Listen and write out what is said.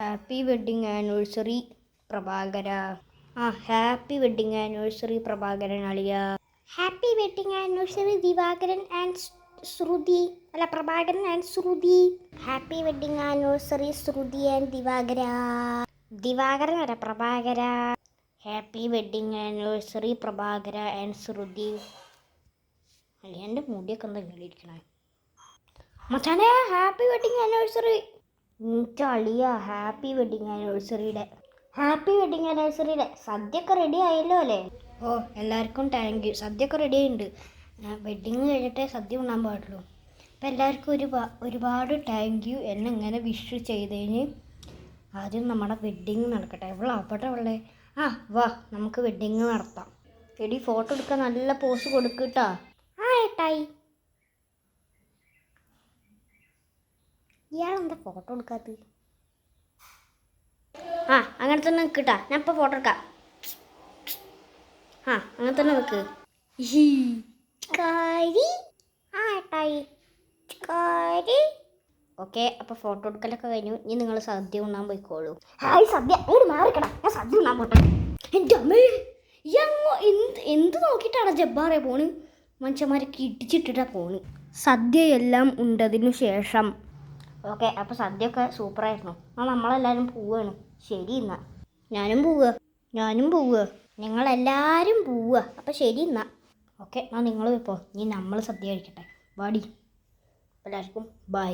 Happy wedding anniversary Prabhakara. Happy wedding anniversary Prabhakaran അളിയ. Happy wedding anniversary Divakaran and Shruti. അല്ല, Prabhakaran and Shruti. Happy wedding anniversary Shruti and Divakara. Divakaran അല്ല, Prabhakara. Happy wedding anniversary Prabhakara and Shruti. അളിയൻ്റെ മുടിയൊക്കെ എന്താ ഇരിക്കണേ മച്ചാനെ. Happy wedding anniversary. അളിയ ഹാപ്പി വെഡിങ് ആനിവേഴ്സറിയുടെ സദ്യയൊക്കെ റെഡി ആയല്ലോ അല്ലേ? എല്ലാവർക്കും താങ്ക് യു. സദ്യയൊക്കെ റെഡി ആയിട്ടുണ്ട്. വെഡിങ് കഴിഞ്ഞിട്ടേ സദ്യ ഉണ്ണാൻ പാടുള്ളൂ. അപ്പം എല്ലാവർക്കും ഒരുപാട് താങ്ക് യു എന്നെ ഇങ്ങനെ വിഷ് ചെയ്തതിന്. ആദ്യം നമ്മുടെ വെഡിങ് നടക്കട്ടെ. അവിടെ ഉള്ളേ വാ നമുക്ക് വെഡിങ് നടത്താം. എടി ഫോട്ടോ എടുക്കാൻ നല്ല പോസ് കൊടുക്കട്ടാ. ഏട്ടായി ഇയാളെന്താ ഫോട്ടോ എടുക്കാത്തത്? അങ്ങനെ തന്നെ നിൽക്കട്ടാ. ഞാൻ ഇപ്പോൾ ഫോട്ടോ എടുക്കാം. അങ്ങനെ തന്നെ നിൽക്ക്. ഓക്കെ, അപ്പോൾ ഫോട്ടോ എടുക്കലൊക്കെ കഴിഞ്ഞു. ഇനി നിങ്ങൾ സദ്യ ഉണ്ണാൻ പോയിക്കോളൂ. സദ്യ അങ്ങോട്ട് മാറിക്കടാ. ഞാൻ സദ്യ ഉണ്ണാൻ പോട്ടെ. എൻ്റെ അമ്മേ, എന്ത് നോക്കിയിട്ടാണ് ജബ്ബാറെ പോണ്? മനുഷ്യന്മാരൊക്കെ ഇടിച്ചിട്ടിട്ടാ പോണ്. സദ്യയെല്ലാം ഉണ്ടതിനു ശേഷം ഓക്കെ, അപ്പോൾ സദ്യയൊക്കെ സൂപ്പറായിരുന്നു. നമ്മളെല്ലാവരും പോവുകയാണ്. ശരി എന്നാൽ ഞാനും പോവുക. ഞങ്ങളെല്ലാവരും പോവുക. അപ്പോൾ ശരി എന്നാൽ ഓക്കെ. നിങ്ങൾ ഇപ്പോൾ ഇനി നമ്മൾ സദ്യ കഴിക്കട്ടെ. ബാടി എല്ലാവർക്കും ബൈ.